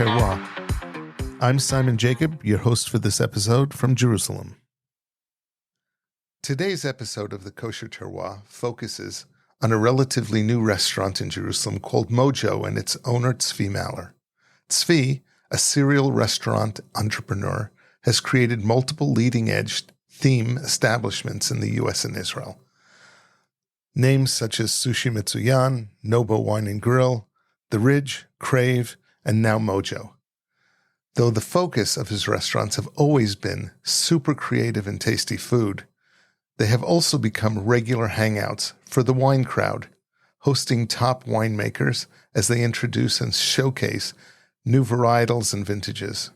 Terroir. I'm Simon Jacob, your host for this episode from Jerusalem. Today's episode of the Kosher Terroir focuses on a relatively new restaurant in Jerusalem called Mojo and its owner Tzvi Maller. Tzvi, a serial restaurant entrepreneur, has created multiple leading-edge theme establishments in the U.S. and Israel. Names such as Sushi Mitzuyan, Nobo Wine and Grill, The Ridge, Crave, and now Mojo. Though the focus of his restaurants have always been super creative and tasty food, they have also become regular hangouts for the wine crowd, hosting top winemakers as they introduce and showcase new varietals and vintages.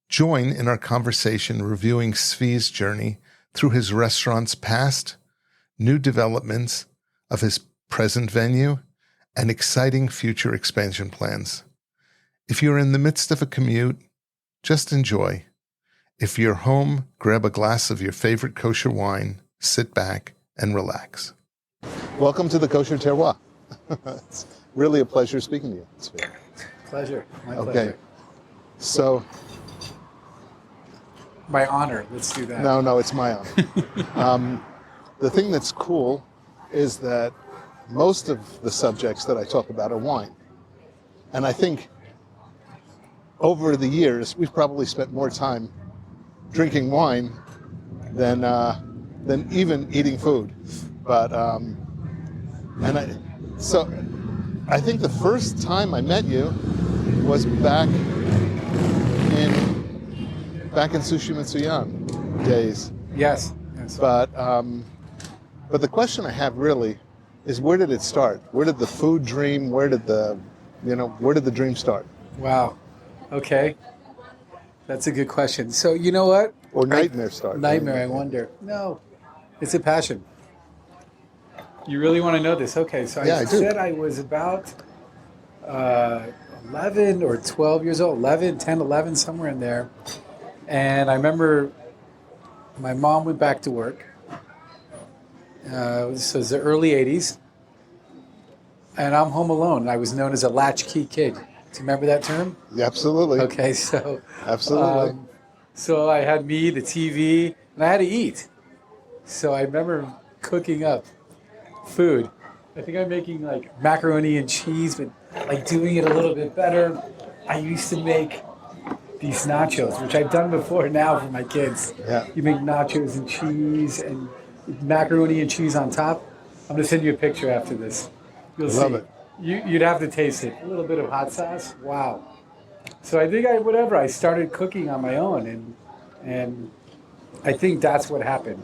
Join in our conversation reviewing Tzvi's journey through his restaurant's past, new developments of his present venue, and exciting future expansion plans. If you're in the midst of a commute, just enjoy. If you're home, grab a glass of your favorite kosher wine, sit back, and relax. Welcome to the Kosher Terroir. It's really a pleasure speaking to you. Pleasure. My Okay. pleasure. So, My honor. Let's do that. no, it's my honor. The thing that's cool is that most of the subjects that I talk about are wine. And I think over the years, we've probably spent more time drinking wine than even eating food. But so I think the first time I met you was back in Sushi Mitzuyan days. Yes. But the question I have really is, where did it start? Where did the food dream? Where did the dream start? Wow. Okay. That's a good question. So you know what? Or nightmare start? Nightmare. I wonder. No, it's a passion. You really want to know this? Okay. So I said I was about 11 or 12 years old. 10, 11, somewhere in there. And I remember my mom went back to work. This was the early 80s. And I'm home alone. I was known as a latchkey kid. Do you remember that term? Yeah, absolutely. Okay, so... Absolutely. So I had me, the TV, and I had to eat. So I remember cooking up food. I think I'm making like macaroni and cheese, but like doing it a little bit better. I used to make these nachos, which I've done before now for my kids. Yeah. You make nachos and cheese and macaroni and cheese on top. I'm going to send you a picture after this. You'll see. Love it. You'd have to taste it. A little bit of hot sauce. Wow. So I think I started cooking on my own, and I think that's what happened.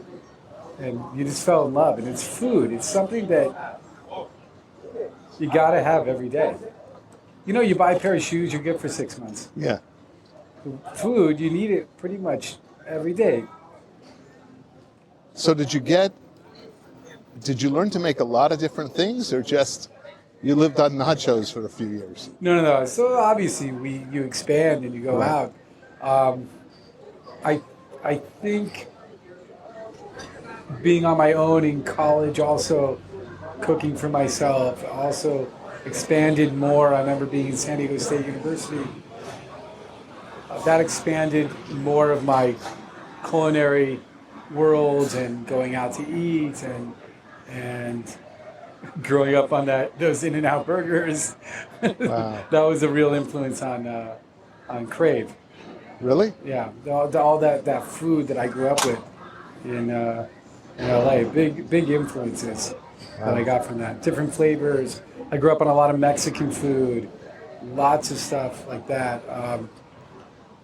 And you just fell in love. And it's food. It's something that you got to have every day. You know, you buy a pair of shoes, you're good for 6 months. Yeah. Food, you need it pretty much every day. So did you learn to make a lot of different things, or just you lived on nachos for a few years? No. So obviously you expand and you go out. I think being on my own in college, also cooking for myself, also expanded more. I remember being in San Diego State University. That expanded more of my culinary world and going out to eat and growing up on those In-N-Out burgers. Wow. That was a real influence on Crave. Really? Yeah, all that food that I grew up with in LA, big influences that I got from that. Different flavors. I grew up on a lot of Mexican food, lots of stuff like that.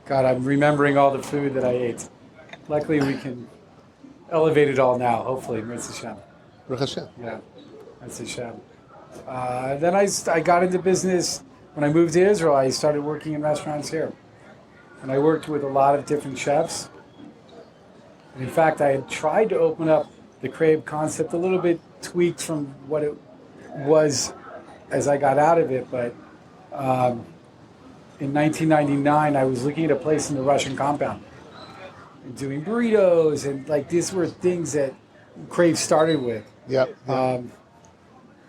God, I'm remembering all the food that I ate. Luckily, we can elevate it all now, hopefully. Mirz Hashem. Baruch Hashem. Yeah, Mirz Hashem. Then I got into business. When I moved to Israel, I started working in restaurants here. And I worked with a lot of different chefs. And in fact, I had tried to open up the Crave concept a little bit tweaked from what it was as I got out of it, but in 1999, I was looking at a place in the Russian compound and doing burritos, and like these were things that Crave started with. Yep.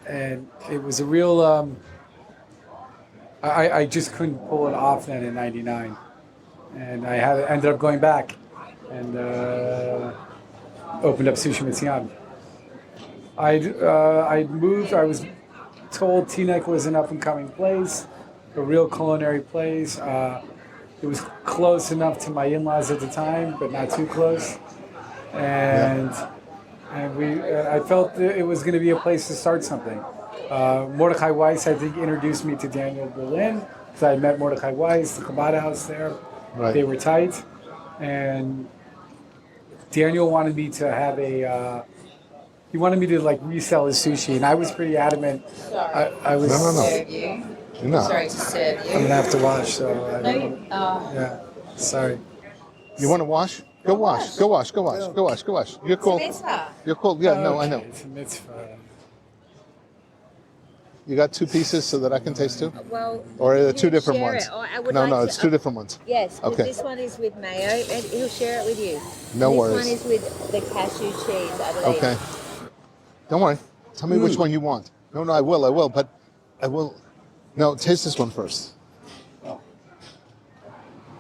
And it was a real, I just couldn't pull it off then in '99, and ended up going back and opened up Sushi Mitzuyan. I moved. I was told Teaneck was an up and coming place, a real culinary place. It was close enough to my in-laws at the time, but not too close. And I felt that it was going to be a place to start something. Mordechai Weiss, I think, introduced me to Daniel Berlin because I had met Mordechai Weiss, the Kabbalah house there. Right. They were tight, and Daniel wanted me to have he wanted me to like resell his sushi, and I was pretty adamant. I was. No. Serve you. No. Sorry to serve you. I'm gonna have to wash, so. No, Sorry. You want to wash? Go wash. Go wash. You're cool. mitzvah. You're cool. Yeah, no, I know. It's a mitzvah. You got two pieces so that I can taste two? Well, Or you two different share ones? it, or I would No, like no, to- it's two different ones. Yes, 'cause Okay. this one is with mayo, and he'll share it with you. No this worries. This one is with the cashew cheese, I believe. Okay. Don't worry. Tell me which one you want. No, I will, but I will. No, taste this one first. Oh.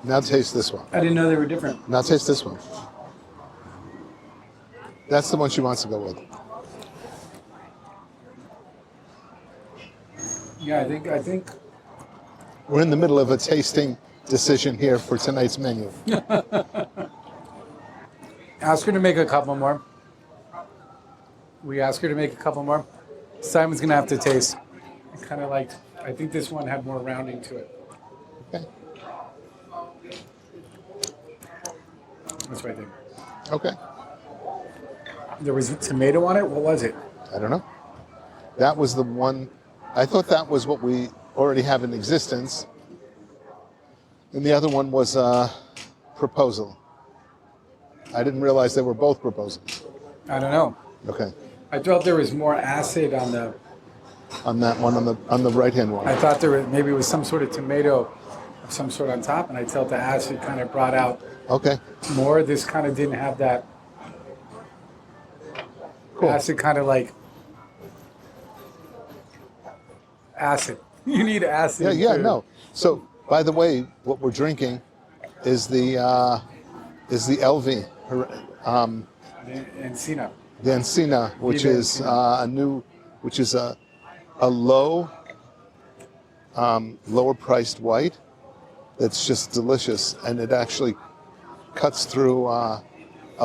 Now taste this one. I didn't know they were different. Now taste this one. That's the one she wants to go with. Yeah, I think. We're in the middle of a tasting decision here for tonight's menu. Ask her to make a couple more. We asked her to make a couple more. Simon's gonna have to taste. I think this one had more rounding to it. Okay. That's right there. Okay. There was tomato on it. What was it? I don't know. That was the one. I thought that was what we already have in existence. And the other one was proposal. I didn't realize they were both proposals. I don't know. Okay. I thought there was more acid on the. On that one, on the right hand one. I thought maybe it was some sort of tomato of some sort on top, and I felt the acid kind of brought out Okay. more. This kind of didn't have that. Cool. Acid kind of like acid. You need acid. Yeah, to- no. So, by the way, what we're drinking is the LV, Encina. the Encina, which Viva is Encina. which is a lower priced white that's just delicious, and it actually cuts through a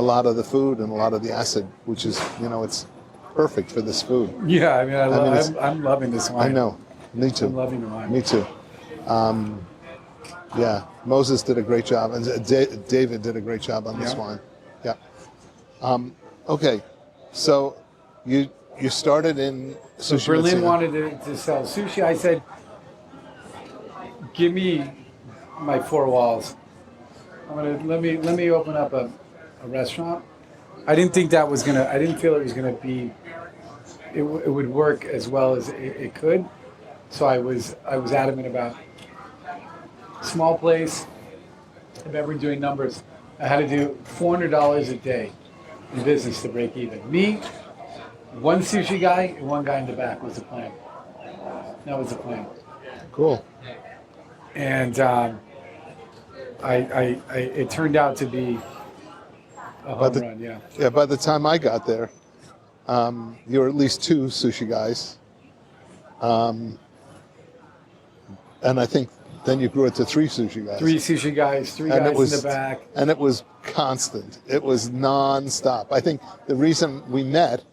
lot of the food and a lot of the acid, which is, it's perfect for this food. Yeah, I mean, it's- I'm loving this wine. I know. Me too. I'm loving the wine. Me too. Yeah, Moses did a great job, and David did a great job on this Yeah. wine. Yeah. Okay, so you started in So Sushi Berlin Mitzuyan. wanted to sell sushi. I said, "Give me my four walls. Let me open up a restaurant." I didn't think that was gonna. I didn't feel it was gonna be. It would work as well as it could. So I was adamant about small place. If ever doing numbers, I had to do $400 a day in business to break even. Me, one sushi guy, and one guy in the back was the plan. That was the plan. Cool. And it turned out to be a home run. Yeah. Yeah, by the time I got there, you were at least two sushi guys. And I think then you grew it to three sushi guys. Three sushi guys, three And guys it was, in the back. and it was constant. It was non-stop. I think the reason we met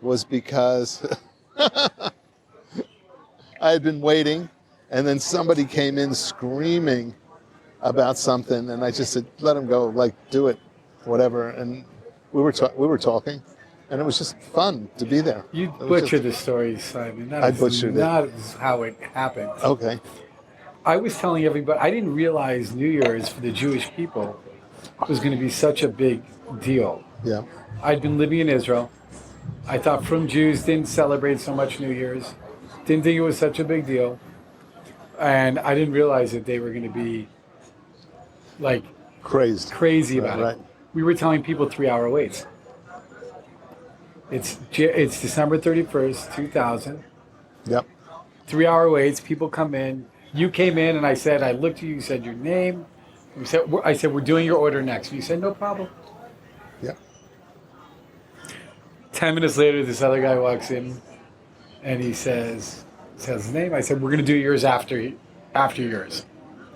was because I had been waiting, and then somebody came in screaming about something, and I just said, "Let him go, like do it, whatever." And we were talking, and it was just fun to be there. You It was butchered the story, Simon. I butchered it. That is how it happened. Okay. I was telling everybody, I didn't realize New Year's for the Jewish people was going to be such a big deal. Yeah. I'd been living in Israel. I thought from Jews didn't celebrate so much New Year's. Didn't think it was such a big deal. And I didn't realize that they were going to be like Crazed. crazy about Right. it. We were telling people 3-hour waits. It's December 31st, 2000. Yep. 3-hour waits. People come in. You came in and I looked at you, you said your name. I said, we're doing your order next. You said, no problem. Yep. 10 minutes later, this other guy walks in and he says his name. I said, we're going to do yours after yours.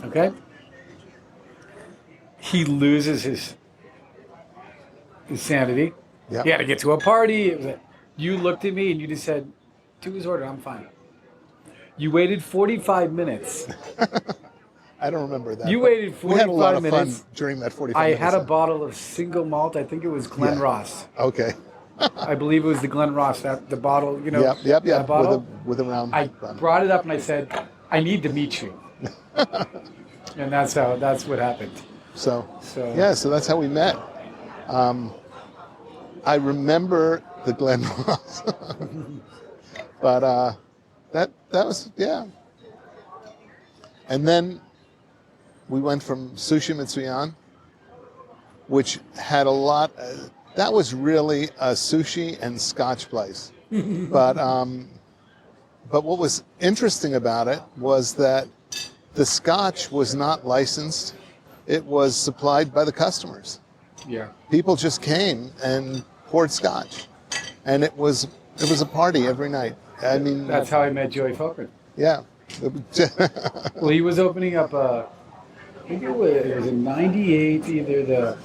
Okay? He loses his sanity. Yep. He had to get to a party. You looked at me and you just said, do his order, I'm fine. You waited 45 minutes. I don't remember that. You waited 45 minutes. We had a lot of fun during that 45 minutes. I had a bottle of single malt. I think it was Glen Ross. Okay. I believe it was the Glen Ross, the bottle, you know. Yep. That bottle. With a round. I brought it up and I said, I need to meet you. And that's what happened. So that's how we met. I remember the Glen Ross. But that was, yeah. And then we went from Sushi Mitzuyan, which had a lot. That was really a sushi and scotch place. But what was interesting about it was that the scotch was not licensed. It was supplied by the customers. Yeah. People just came and poured scotch. And it was a party every night. I mean, that's how I met Joey Falkman. Yeah. Well, he was opening up I think it was in '98, either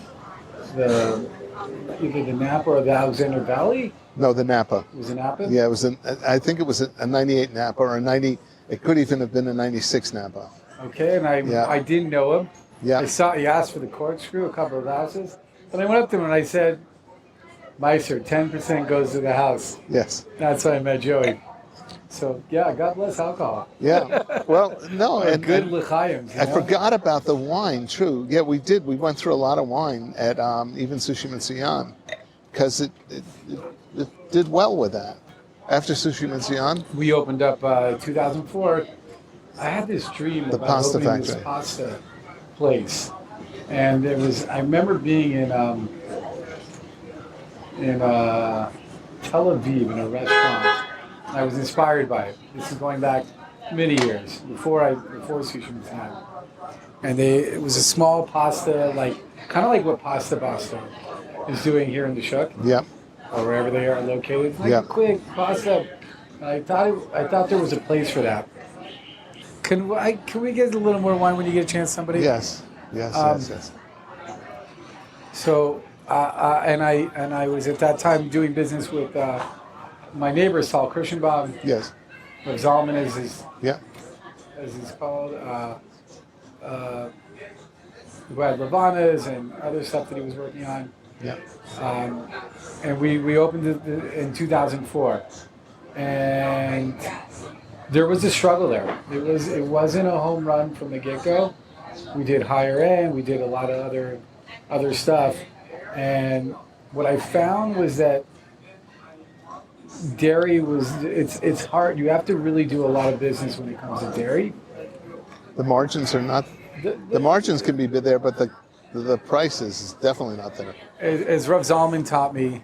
the Napa or the Alexander Valley. No, the Napa. It was a Napa? Yeah, I think it was a 98 Napa or a 90. It could even have been a 96 Napa. Okay, and I didn't know him. Yeah. I saw he asked for the corkscrew, a couple of ounces. And I went up to him and I said, Meister, 10% goes to the house. Yes. That's how I met Joey. So, yeah, God bless alcohol. Yeah. Well, no. and good l'chaim. I forgot about the wine, true. Yeah, we did. We went through a lot of wine at even Sushi Mitzuyan because it did well with that. After Sushi Mitzuyan, we opened up 2004. I had this dream the about pasta opening factory. this pasta place. And I remember being in Tel Aviv in a restaurant. I was inspired by it. This is going back many years before Sushi Mitzuyan. And it was a small pasta, kind of like what Pasta Basta is doing here in the Shuk. Yep. Or wherever they are located. Like a quick pasta. I thought there was a place for that. Can we get a little more wine when you get a chance, somebody? Yes. Yes. So, and I was at that time doing business with my neighbor, Saul Kirschenbaum. Yes. Rav Zalman is his. Yeah. As he's called. Who had Lavanas and other stuff that he was working on. Yeah. And we opened it in 2004, and there was a struggle there. It wasn't a home run from the get-go. We did higher end. We did a lot of other stuff, and what I found was that dairy it's hard. You have to really do a lot of business when it comes to dairy. The margins are not. The margins can be there, but the price is definitely not there. As Rav Zalman taught me,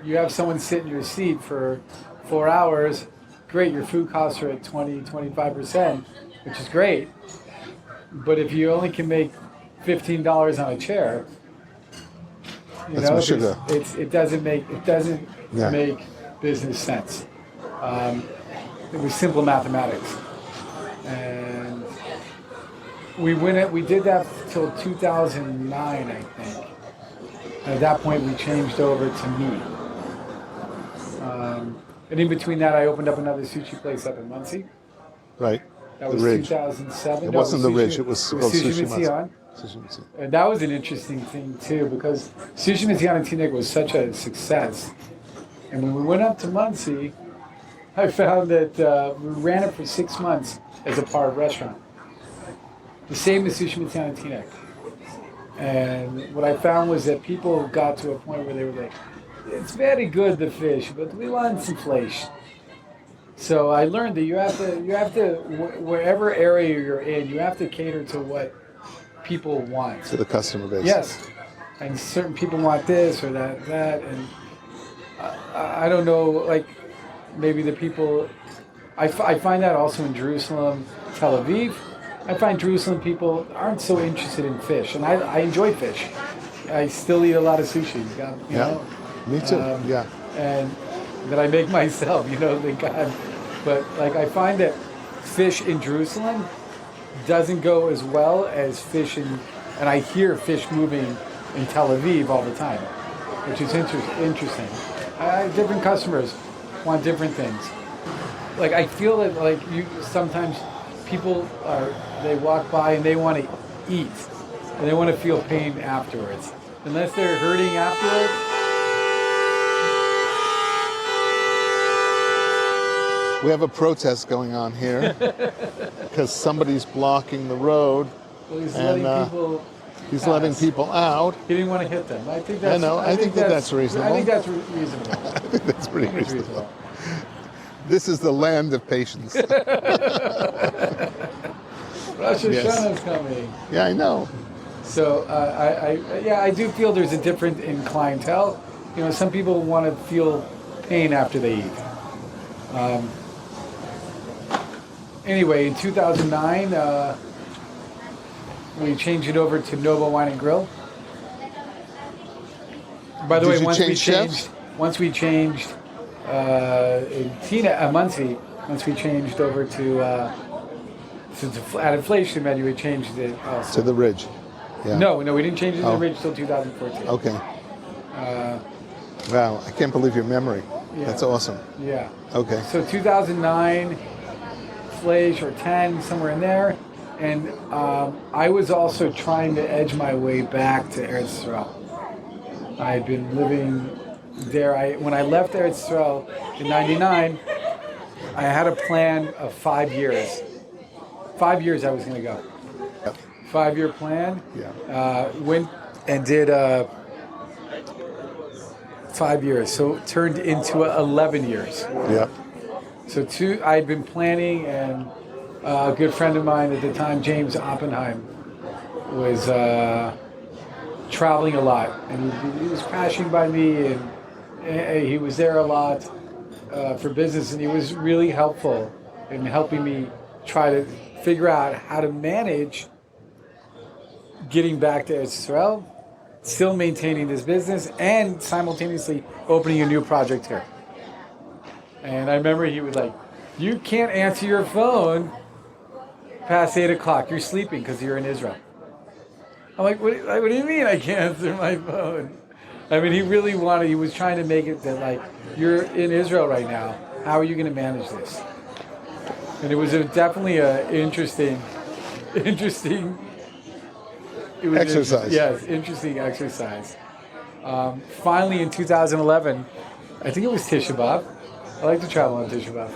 you have someone sit in your seat for 4 hours. Great, your food costs are at 25%, which is great. But if you only can make $15 on a chair, it doesn't make business sense. It was simple mathematics, and we did that till 2009, I think. And at that point, we changed over to meat. And in between that, I opened up another sushi place up in Muncie. Right. That was 2007. It wasn't the Ridge. It was Sushi Mitzuyan. And that was an interesting thing, too, because Sushi Mitzuyan in Teaneck was such a success. And when we went up to Muncie, I found that we ran it for 6 months as a part restaurant. The same as Sushi Mitzuyan in Teaneck. And what I found was that people got to a point where they were like, it's very good, the fish, but we want some flesh. So I learned that you have to, wherever area you're in, you have to cater to what people want. To the customer base. Yes. And certain people want this or that. And I don't know, maybe the people I find that also in Jerusalem, Tel Aviv. I find Jerusalem people aren't so interested in fish, and I enjoy fish. I still eat a lot of sushi, you know. Me too. Yeah. And that I make myself, thank God. But like I find that fish in Jerusalem doesn't go as well as fish and I hear fish moving in Tel Aviv all the time, which is interesting. Different customers want different things. Like I feel that sometimes people they walk by and they want to eat and they want to feel pain afterwards. Unless they're hurting afterwards. We have a protest going on here because somebody's blocking the road. Well, he's letting people. He's pass. letting people out. He didn't want to hit them. I think that's. I know. I think that's reasonable. I think that's reasonable. I think that's pretty reasonable. This is the land of patience. Rosh Hashanah is coming. Yeah, I know. So I do feel there's a difference in clientele. Some people want to feel pain after they eat. Anyway, in 2009, we changed it over to Nobo Wine and Grill. By the way, once we changed in Muncie, once we changed over to at inflation menu, we changed it also. To the Ridge. Yeah. No, we didn't change it to the Ridge until 2014. Okay. Wow, I can't believe your memory. Yeah. That's awesome. Yeah. Okay. So 2009, Flage or 10, somewhere in there. And I was also trying to edge my way back to Eretz Yisrael. I had been living there. When I left Eretz Yisrael in 99, I had a plan of 5 years. 5 years I was going to go. Yep. 5-year plan. Yeah. Went and did 5 years. So it turned into 11 years. Yeah. So I'd been planning, and a good friend of mine at the time, James Oppenheim, was traveling a lot, and he was crashing by me, and he was there a lot for business, and he was really helpful in helping me try to figure out how to manage getting back to Israel, still maintaining this business, and simultaneously opening a new project here. And I remember he was like, "You can't answer your phone past 8 o'clock. You're sleeping because you're in Israel." I'm like, what do you mean I can't answer my phone? I mean, he was trying to make it that, like, you're in Israel right now. How are you going to manage this? And it was definitely an interesting exercise. Yes, interesting exercise. Finally, in 2011, I think it was Tisha B'Av. I like to travel on Tisha B'Av.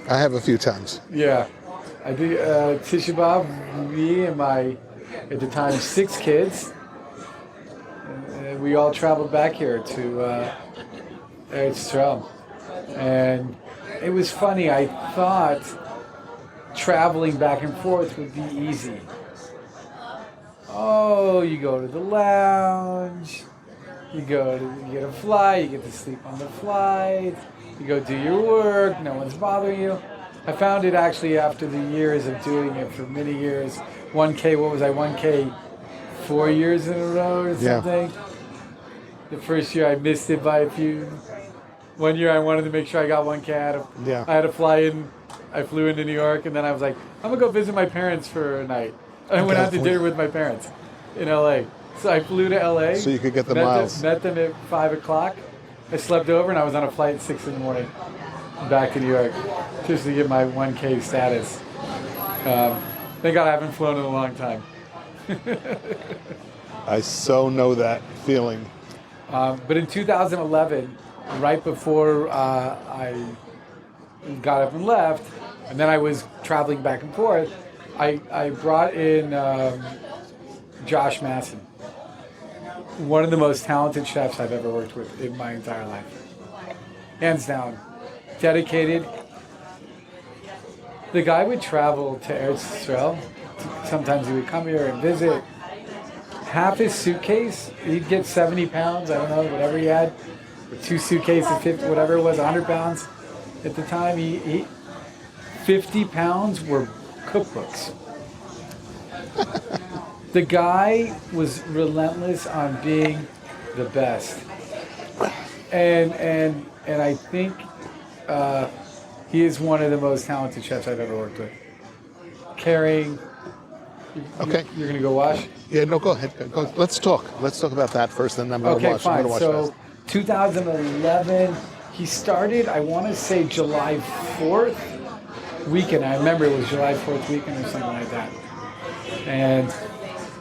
I have a few times. Yeah. I did Tisha B'Av, me and my, at the time, 6 kids. And we all traveled back here to Eretz Yisrael. And it was funny. I thought traveling back and forth would be easy. Oh, you go to the lounge. You get a flight, you get to sleep on the flight, you go do your work, no one's bothering you. I found it actually after the years of doing it for many years. 1K, 1K 4 years in a row or something? Yeah. The first year I missed it by a few. One year I wanted to make sure I got 1K. I had to fly in, I flew into New York, and then I was like, I'm going to go visit my parents for a night. I went out to dinner with my parents in LA. So I flew to LA. So you could get the miles. Met them at 5 o'clock. I slept over and I was on a flight at 6 in the morning back to New York just to get my 1K status. Thank God I haven't flown in a long time. I so know that feeling. But in 2011, right before I got up and left, and then I was traveling back and forth, I brought in Josh Masson. One of the most talented chefs I've ever worked with in my entire life. Hands down. Dedicated. The guy would travel to Eretz Yisrael. Sometimes he would come here and visit. Half his suitcase, he'd get 70 pounds, I don't know, whatever he had. Or 2 suitcases, 50, whatever it was, 100 pounds. At the time, he 50 pounds were cookbooks. The guy was relentless on being the best, and I think he is one of the most talented chefs I've ever worked with. Carrying. Okay. You're gonna go wash. Yeah, no, go ahead. Let's talk. Let's talk about that first, and then I'm going to Okay, watch. fine. I'm gonna watch So, 2011, he started. I want to say July 4th weekend. I remember it was July 4th weekend or something like that. And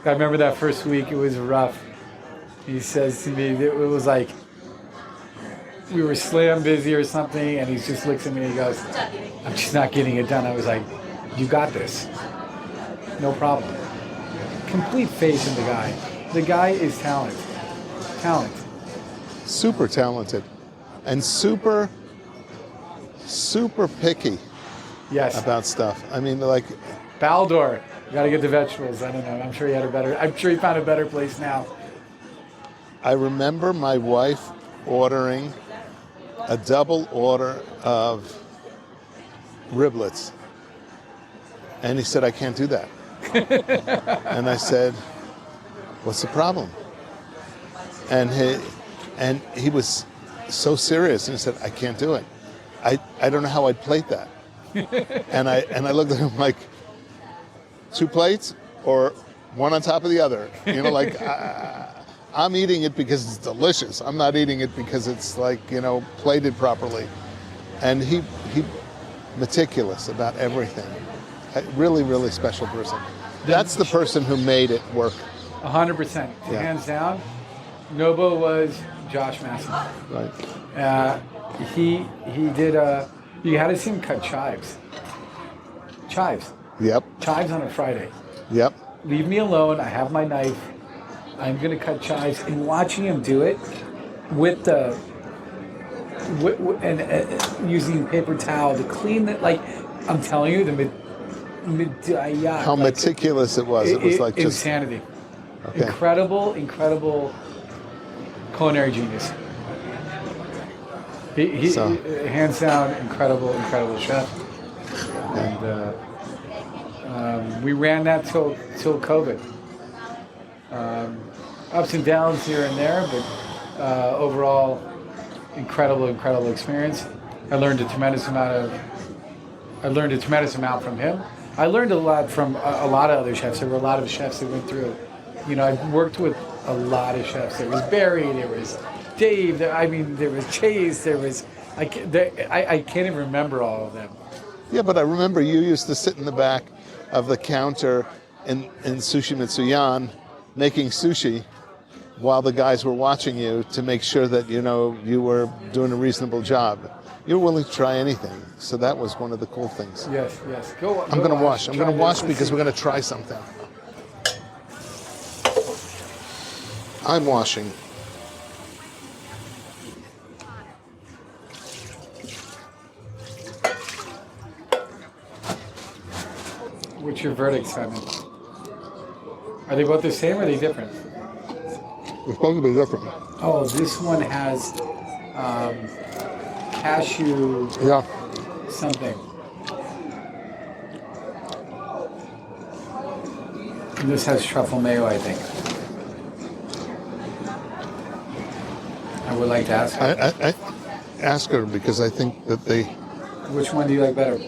I remember that first week. It was rough. He says to me, it was like we were slam busy or something, and he just looks at me and he goes, "I'm just not getting it done." I was like, "You got this. No problem." Complete faith in the guy. The guy is talent. Super talented, and super picky Yes. about stuff. I mean, like, Baldor. You gotta get the vegetables. I don't know. I'm sure he found a better place now. I remember my wife ordering a double order of riblets, and he said, "I can't do that." And I said, "What's the problem?" And he was so serious, and he said, "I can't do it. I don't know how I'd plate that." and I looked at him like, 2 plates or one on top of the other? You know, like, I'm eating it because it's delicious. I'm not eating it because it's like, plated properly. And he meticulous about everything. A really, really special person. That's the person who made it work. 100%. Yeah. Hands down. Nobo was Josh Masson. Right. He did you had to see him cut chives. Chives on a Friday. Yep. Leave me alone. I have my knife. I'm gonna cut chives. And watching him do it with using paper towel to clean it, like I'm telling you, How meticulous it was. It was like just insanity. Okay. Incredible culinary genius. He So- hands down, incredible chef. And we ran that till COVID. Ups and downs here and there, but overall, incredible experience. I learned a tremendous amount from him. I learned a lot from a lot of other chefs. There were a lot of chefs that went through. I worked with a lot of chefs. There was Barry, there was Dave. There was Chase. There was I can't even remember all of them. Yeah, but I remember you used to sit in the back of the counter in Sushi Mitzuyan making sushi while the guys were watching you to make sure that, you were doing a reasonable job. You were willing to try anything. So that was one of the cool things. Yes. Go. I'm going to wash. I'm going to wash because we're going to try something. I'm washing. What's your verdict, Simon? Are they both the same or are they different? It's supposed to be different. Oh, this one has cashew Yeah. something. And this has truffle mayo, I think. I would like to ask her. I ask her because I think that they Which one do you like better?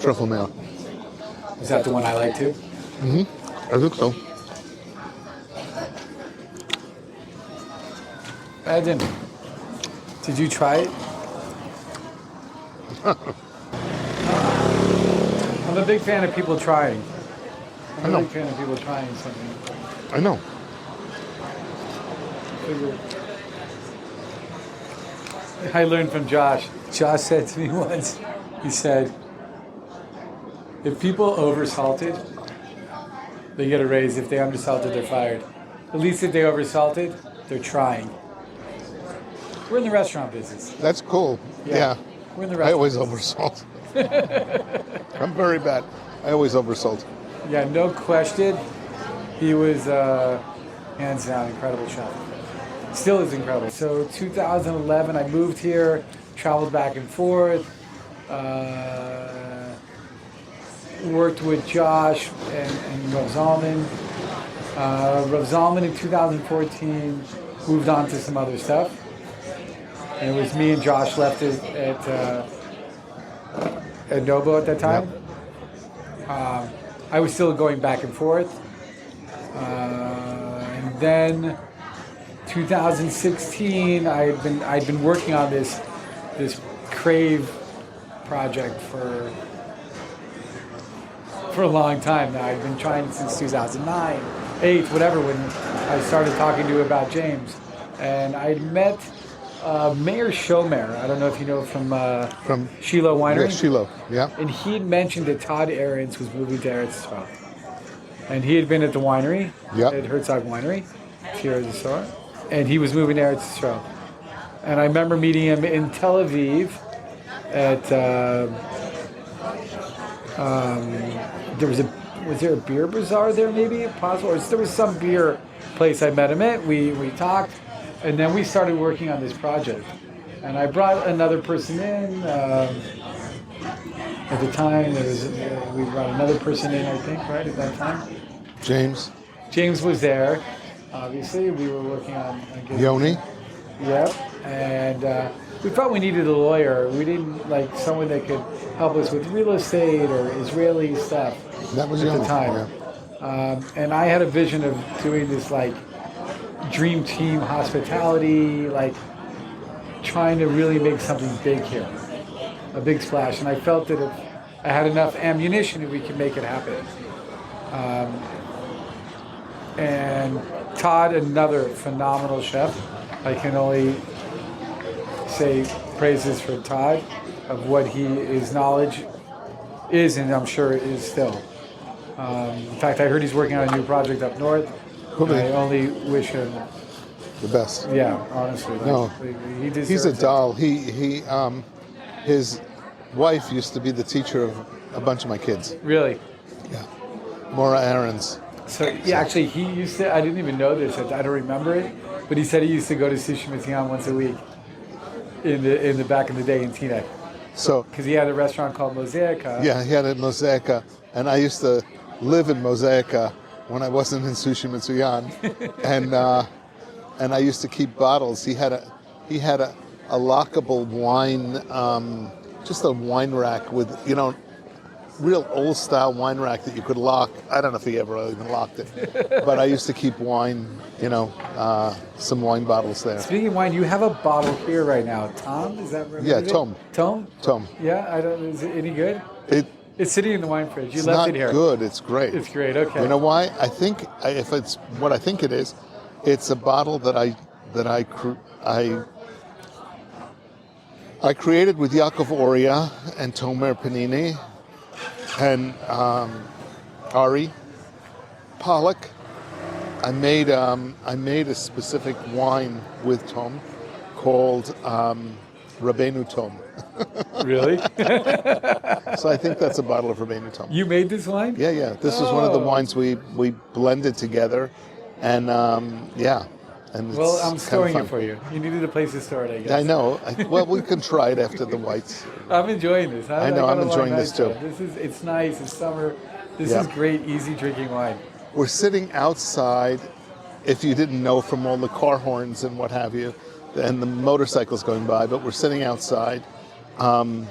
truffle mayo. Is that the one I like too? I think so. Badin, did you try it? I'm a big fan of people trying. I'm a big fan of people trying something. I know. I learned from Josh. Josh said to me once, he said, if people oversalted, they get a raise. If they undersalted, they're fired. At least if they oversalted, they're trying. We're in the restaurant business. That's cool. Yeah. We're in the I restaurant always business. oversalt. I'm very bad. I always oversalt. Yeah, no question. He was hands down incredible chef. Still is incredible. So 2011, I moved here. traveled back and forth. Worked with Josh and Rav Zalman. Rav Zalman in 2014 moved on to some other stuff. And it was me and Josh left it at Nobo at that time. Yep. I was still going back and forth. And then 2016, I'd been working on this Crave project for a long time now. I've been trying since 2009, 8, whatever, when I started talking to you about James. And I met Mayor Shomer. I don't know if you know from Shiloh Winery. Yeah, Shiloh, yeah. And he had mentioned that Todd Ahrens was moving to Eretz Yisrael. And he had been at the winery, at Herzog Winery, here at the store. And he was moving to Eretz Yisrael. And I remember meeting him in Tel Aviv at, was there a beer bazaar there maybe, possible? Or there was some beer place I met him at. We talked, and then we started working on this project. And I brought another person in. At the time, we brought another person in, I think, right, at that time? James. James was there, obviously. We were working on getting... Yoni. Yep. And we thought we needed a lawyer. We didn't like someone that could help us with real estate or Israeli stuff. That was at Yoni, the time. yeah. And I had a vision of doing this like dream team hospitality, like trying to really make something big here, a big splash. And I felt that if I had enough ammunition, we could make it happen. And Todd, another phenomenal chef. I can only say praises for Todd of what his knowledge is, and I'm sure is still. In fact, I heard he's working on a new project up north. I only wish him the best. Yeah, honestly. Like, no, he's a doll. His wife used to be the teacher of a bunch of my kids. Really? Yeah. Maura Ahrens. So yeah, actually, he used to. I didn't even know this. I don't remember it, but he said he used to go to Sushi Mitzuyan once a week in the back in the day in Teaneck. So because he had a restaurant called Mosaica. Yeah, he had it in Mosaica, and I used to live in Mosaica when I wasn't in Sushi Mitzuyan, and I used to keep bottles. He had a lockable wine, just a wine rack with real old style wine rack that you could lock. I don't know if he ever even locked it, but I used to keep wine, some wine bottles there. Speaking of wine, you have a bottle here right now. Tom, is that right? Yeah, Tom. Tom? Tom. Yeah, I don't. Is it any good? It's sitting in the wine fridge. You left it here. It's not good. It's great. It's great. Okay. You know why? I think if it's what I think it is, it's a bottle that I created with Yaakov Oria and Tomer Panini and Ari Pollock. I made a specific wine with Tom called Rabbeinu Tom. Really? So I think that's a bottle of Rabbeinu Tom. You made this wine? Yeah. This was one of the wines we blended together, and yeah. And well, I'm storing it for you. You needed a place to store it, I guess. I know. Well, we can try it after the whites. I'm enjoying this. I know. I'm enjoying this too. It's nice. It's summer. This is great, easy drinking wine. We're sitting outside. If you didn't know from all the car horns and what have you, and the motorcycles going by, but we're sitting outside, on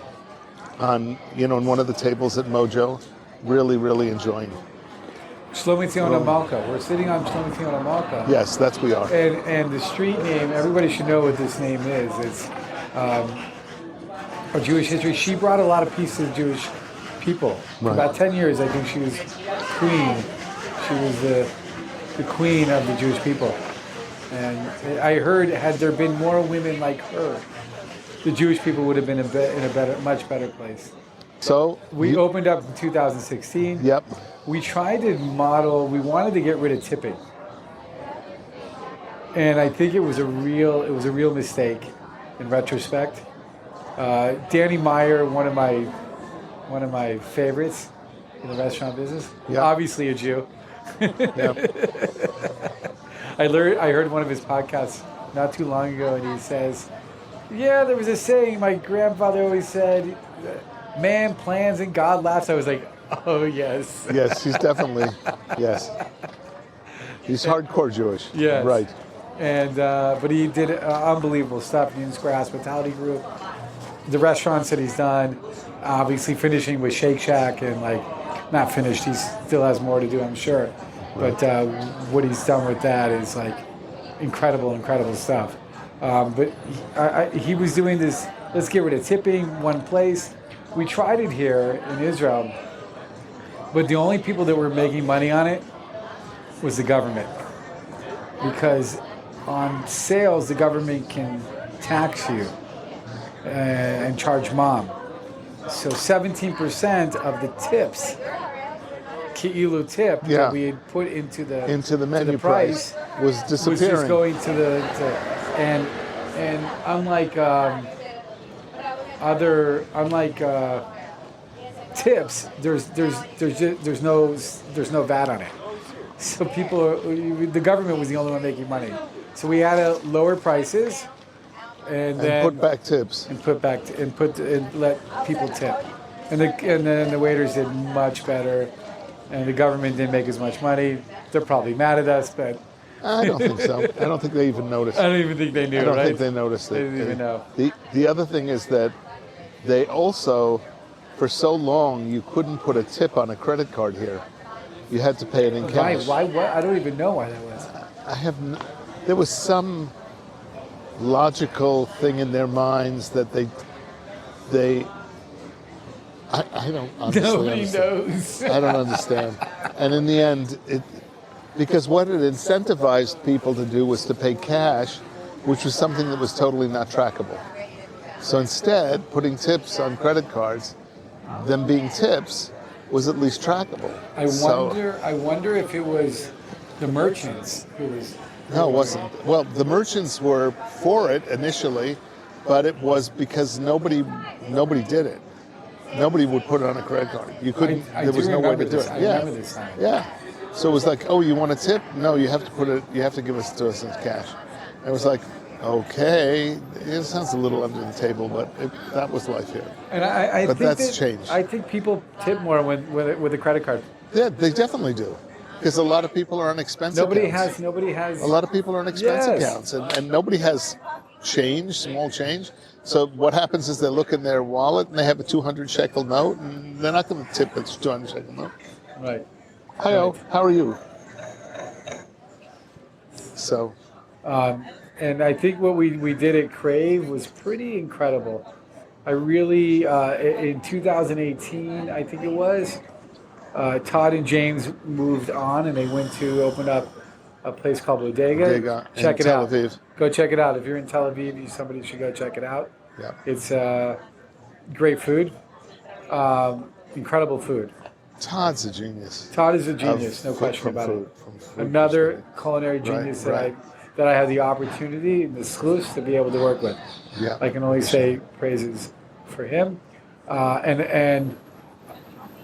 in one of the tables at Mojo, really, really enjoying. Shlomo Tzion Malka. We're sitting on Shlomo Tzion Malka. Yes, we are. And the street name, everybody should know what this name is. It's our Jewish history. She brought a lot of pieces of Jewish people. For about 10 years, I think she was queen. She was the queen of the Jewish people. And I heard, had there been more women like her, the Jewish people would have been in a much better place. So we opened up in 2016. Yep. We tried to model. We wanted to get rid of tipping, and I think it was a real mistake in retrospect. Danny Meyer, one of my favorites in the restaurant business. Yep. Obviously a Jew. Yep. I heard one of his podcasts not too long ago, and he says Yeah, there was a saying my grandfather always said, "Man plans and God laughs." I was like, "Oh yes." Yes, he's definitely, yes. He's hardcore Jewish. Yes. Right. And but he did unbelievable stuff. Union Square Hospitality Group, the restaurants that he's done, obviously finishing with Shake Shack and like not finished. He still has more to do, I'm sure. But what he's done with that is like incredible stuff. But he was doing this. Let's get rid of tipping. One place. We tried it here in Israel, but the only people that were making money on it was the government, because on sales the government can tax you and charge mom. So 17% of the tips, ki'ilu tip, that we had put into the menu price was disappearing. Was just going to and unlike tips, there's no VAT on it. So the government was the only one making money. So we had to lower prices and then put back tips and let people tip, and then the waiters did much better, and the government didn't make as much money. They're probably mad at us, but I don't think so. I don't think they even noticed. I don't even think they knew. I don't right? think they noticed it. They didn't even know. The other thing is that they also, for so long, you couldn't put a tip on a credit card here. You had to pay it in cash. Why? I don't even know why that was. There was some logical thing in their minds that they I don't honestly Nobody understand. knows. I don't understand. And in the end, because what it incentivized people to do was to pay cash, which was something that was totally not trackable. So instead, putting tips on credit cards, them being tips, was at least trackable. I wonder if it was the merchants who was. No, it wasn't. Well, the merchants were for it initially, but it was because nobody did it. Nobody would put it on a credit card. You couldn't. There was no way to do it. I remember this time. Yeah. So it was like, oh, you want a tip? No, you have to put it. You have to give it to us in cash. And it was like, okay, it sounds a little under the table, but that was life here. And I but think that's changed. I think people tip more with a credit card. Yeah, they definitely do, because a lot of people are on expense Nobody accounts. has. A lot of people are on expense Yes. accounts, and nobody has change, small change. So what happens is they look in their wallet and they have a 200 shekel note, and they're not going to tip a 200 shekel note. Right. Hi-yo, how are you? So. And I think what we did at Crave was pretty incredible. I really, in 2018, I think it was, Todd and James moved on and they went to open up a place called Bodega. Check it out. Tel Aviv. Go check it out. If you're in Tel Aviv, somebody should go check it out. Yeah. It's great food, incredible food. Todd's a genius. Todd is a genius, no question about it. Another culinary genius that I had the opportunity and the exclusive to be able to work with. Yeah. I can only say praises for him. And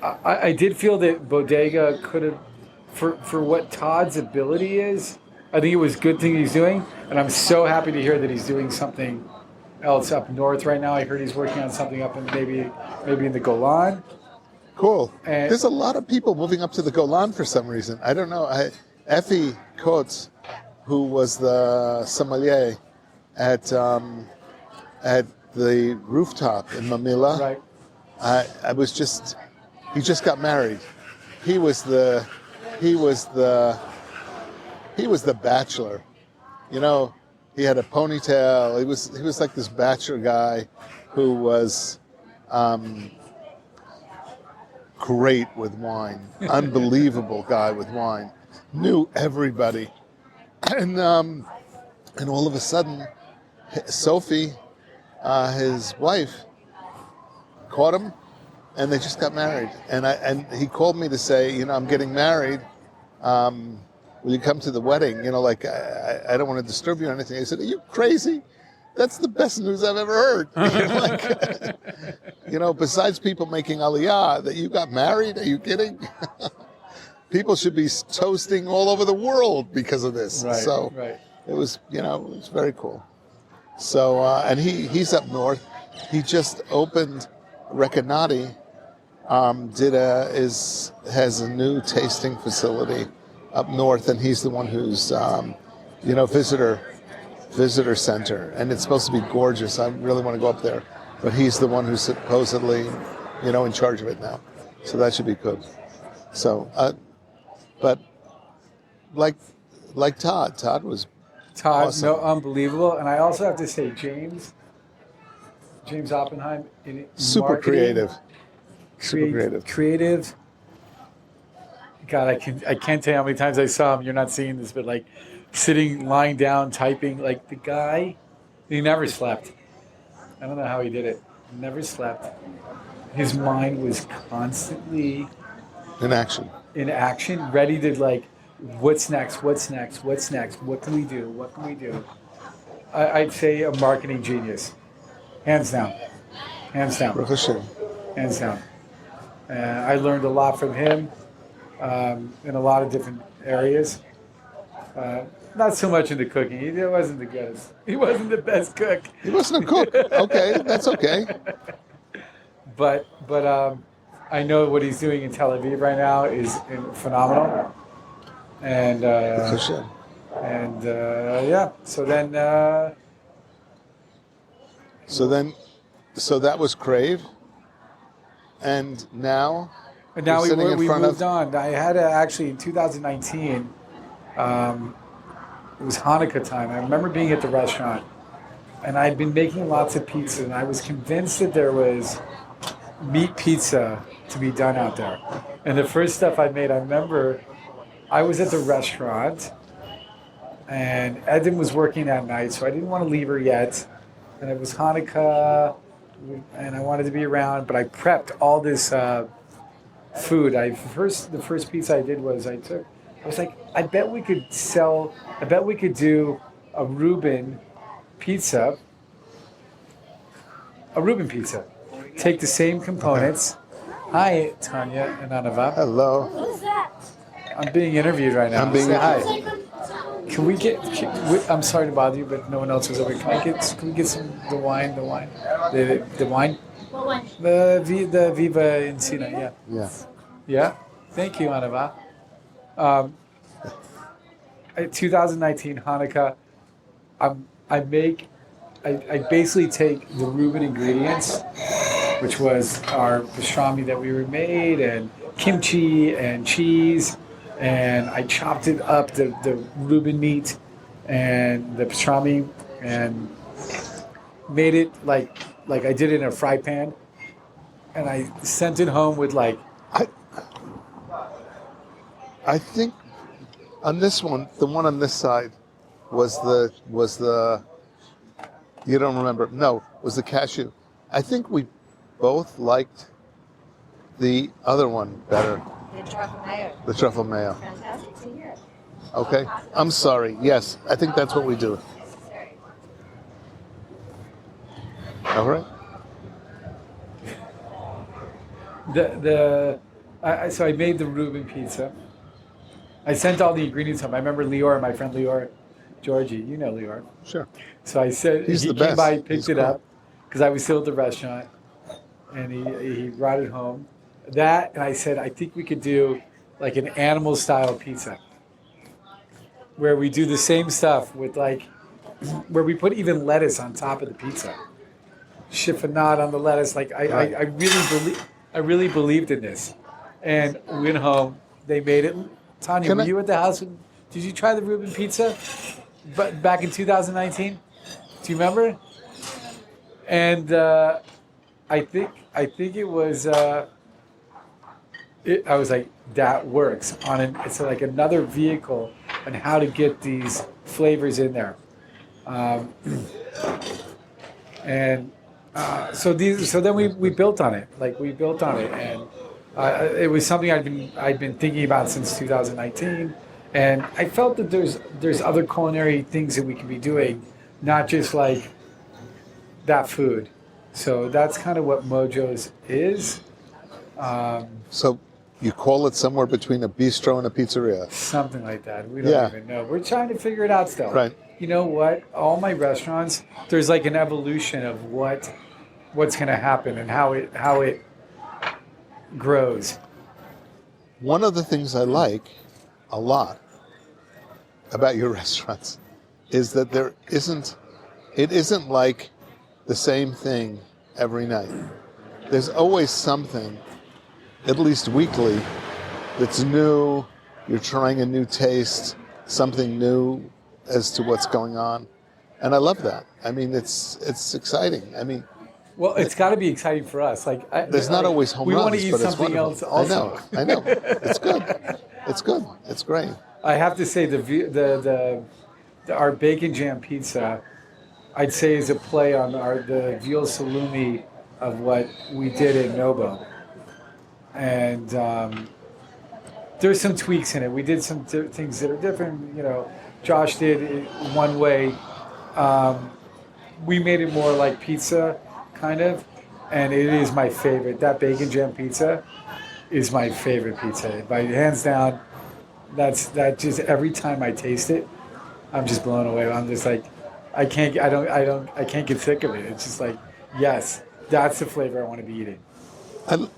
I did feel that Bodega could have, for what Todd's ability is, I think it was a good thing he's doing. And I'm so happy to hear that he's doing something else up north right now. I heard he's working on something up in maybe in the Golan. Cool. And there's a lot of people moving up to the Golan for some reason. I don't know. Effie Kotz, who was the sommelier at the rooftop in Mamila. Right. He just got married. He was the bachelor. You know, he had a ponytail. He was like this bachelor guy who was great with wine. Unbelievable guy with wine. Knew everybody. And all of a sudden, Sophie, his wife, caught him, and they just got married. And he called me to say, you know, I'm getting married. Will you come to the wedding? You know, like I don't want to disturb you or anything. I said, are you crazy? That's the best news I've ever heard. You know, like, you know, besides people making aliyah, that you got married? Are you kidding? People should be toasting all over the world because of this. Right, so right. it was, you know, it was very cool. So and he's up north. He just opened Recanati. Has a new tasting facility up north, and he's the one who's visitor center, and it's supposed to be gorgeous. I really want to go up there, but he's the one who's supposedly in charge of it now, so that should be good. So but like Todd was awesome. No, unbelievable. And I also have to say James Oppenheim in Super marketing, creative. Creative. God, I can't tell you how many times I saw him. You're not seeing this, but like lying down, typing. Like the guy, he never slept. I don't know how he did it. He never slept. His mind was constantly in action, ready to like, what's next? What can we do? I'd say a marketing genius, hands down. Baruch Hashem. Hands down. I learned a lot from him in a lot of different areas. Not so much in the cooking. He wasn't the best. He wasn't the best cook. He wasn't a cook. Okay, that's okay. But I know what he's doing in Tel Aviv right now is phenomenal. And yeah. So that was Crave, and now we moved on. I had actually in 2019. It was Hanukkah time. I remember being at the restaurant, and I'd been making lots of pizza, and I was convinced that there was meat pizza to be done out there. And the first stuff I made, I remember I was at the restaurant, and Eden was working that night, so I didn't want to leave her yet. And it was Hanukkah, and I wanted to be around, but I prepped all this food. The first pizza I did was I was like, I bet we could do a Reuben pizza. Take the same components. Hi, Tanya and Anava. Hello. Who's that? I'm being interviewed right now. Say hi. I'm sorry to bother you, but no one else was over. Can we get the wine? The wine? What one? The Viva Encina, yeah. Yeah. Yeah? Thank you, Anava. 2019 Hanukkah, I basically take the Reuben ingredients, which was our pastrami that we made, and kimchi and cheese, and I chopped it up, the Reuben meat and the pastrami, and made it like I did it in a fry pan, and I sent it home with like... I think on this one, the one on this side was the you don't remember? No, was the cashew. I think we both liked the other one better. The truffle mayo. Fantastic to hear. Okay, I'm sorry. Yes, I think that's what we do. All right. So I made the Reuben pizza. I sent all the ingredients home. I remember Lior, my friend Lior, Georgie. You know Lior. Sure. So I said He's he the came best. by, picked He's it cool. up because I was still at the restaurant, and he brought it home. That, and I said, I think we could do like an animal style pizza where we do the same stuff with where we put even lettuce on top of the pizza. Chiffonade on the lettuce. Like I really believed in this, and we went home. They made it. Tanya, were you at the house? Did you try the Reuben pizza? But back in 2019, do you remember? And I think it was. I was like, that works it's like another vehicle on how to get these flavors in there. So then we built on it. And it was something I'd been thinking about since 2019, and I felt that there's other culinary things that we can be doing, not just like that food. So that's kind of what Mojo's is. So you call it somewhere between a bistro and a pizzeria. Something like that. We don't even know. We're trying to figure it out still. Right. you know what? All my restaurants, there's like an evolution of what's going to happen and how it grows. One of the things I like a lot about your restaurants is that it isn't like the same thing every night. There's always something, at least weekly, that's new. You're trying a new taste, something new as to what's going on. And I love that. I mean, it's exciting. I mean, Well, it's got to be exciting for us. there's not always home we runs, want to eat but it's something wonderful. else also. I know. It's good. It's good. It's great. I have to say our bacon jam pizza, I'd say, is a play on the veal salumi of what we did in Nobo, and there's some tweaks in it. We did some things that are different. You know, Josh did it one way. We made it more like pizza, kind of, and it is my favorite. That bacon jam pizza is my favorite pizza, by hands down. That just every time I taste it, I'm just blown away. I'm just like, I can't get sick of it. It's just like, yes, that's the flavor I want to be eating.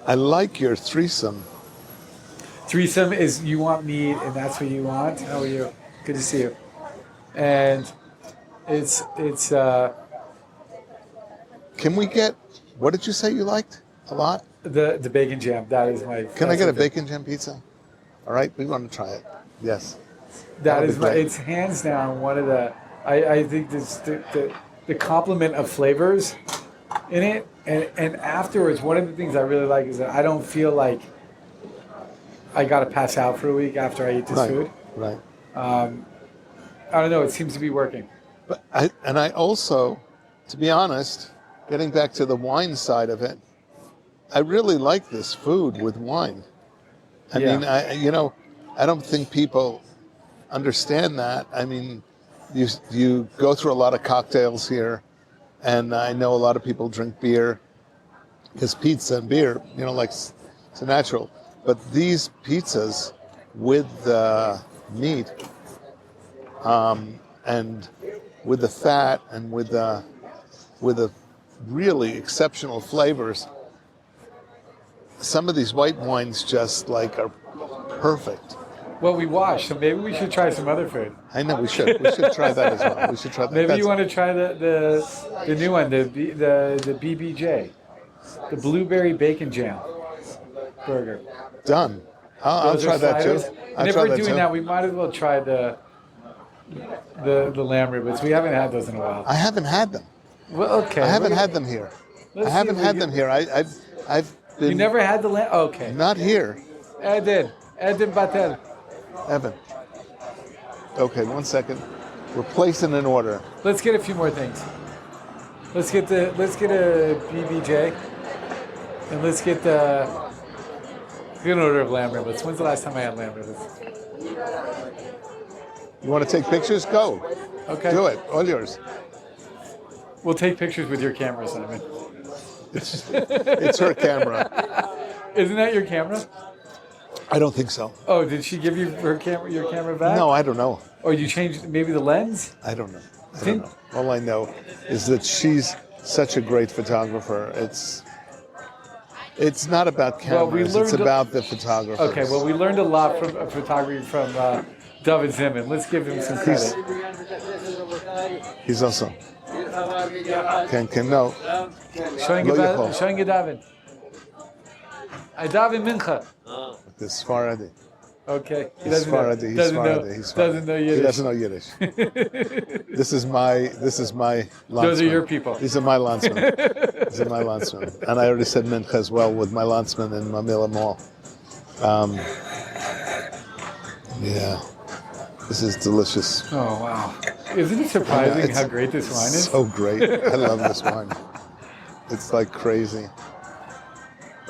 I like your threesome. Threesome is you want meat and that's what you want. How are you? Good to see you. And it's Can we get, what did you say you liked a lot? the bacon jam. That is my. Can I get a bacon jam pizza? All right, we want to try it. Yes. That would is be my. great. It's hands down one of the. I think this the complement of flavors in it, and afterwards, one of the things I really like is that I don't feel like I got to pass out for a week after I eat this food. Right. I don't know. It seems to be working. But I also, to be honest, getting back to the wine side of it, I really like this food with wine. I mean, I don't think people understand that. I mean, you go through a lot of cocktails here, and I know a lot of people drink beer because pizza and beer, like it's a natural. But these pizzas with the meat and with the fat and with the really exceptional flavors, some of these white wines just are perfect. Well, we washed, so maybe we should try some other food. I know we should. We should try that as well. We should try that. Maybe you want to try the new one, the BBJ, the blueberry bacon jam burger. Done. I'll Those try are that too. sliders. And if we're doing that, we might as well try the lamb ribs. We haven't had those in a while. I haven't had them. Well, okay. I haven't had them here. I haven't had them here. I've been. You never had the lamb? Okay. Not here. Edin Batel. Evan. Okay, 1 second. We're placing an order. Let's get a few more things. Let's get a BBJ, and let's get an order of lamb ribs. When's the last time I had lamb ribs? You want to take pictures? Go. Okay. Do it. All yours. We'll take pictures with your camera, Simon. It's her camera. Isn't that your camera? I don't think so. Oh, did she give you your camera back? No, I don't know. Or you changed maybe the lens? I don't know. All I know is that she's such a great photographer. It's not about cameras. It's about the photographers. Okay, well, we learned a lot from photography from David Zimin. Let's give him some credit. He's also. Can no. Showing you David. David Mincha. This Sfaradi. Okay. He's Sfaradi. Doesn't know Yiddish. He doesn't know Yiddish. This is my landsman. Those are your people. These are my landsmen. And I already said Mincha as well with my landsman in Mamila Mall. Yeah. This is delicious. Oh, wow. Isn't it surprising how great this wine is? So great. I love this wine. It's like crazy.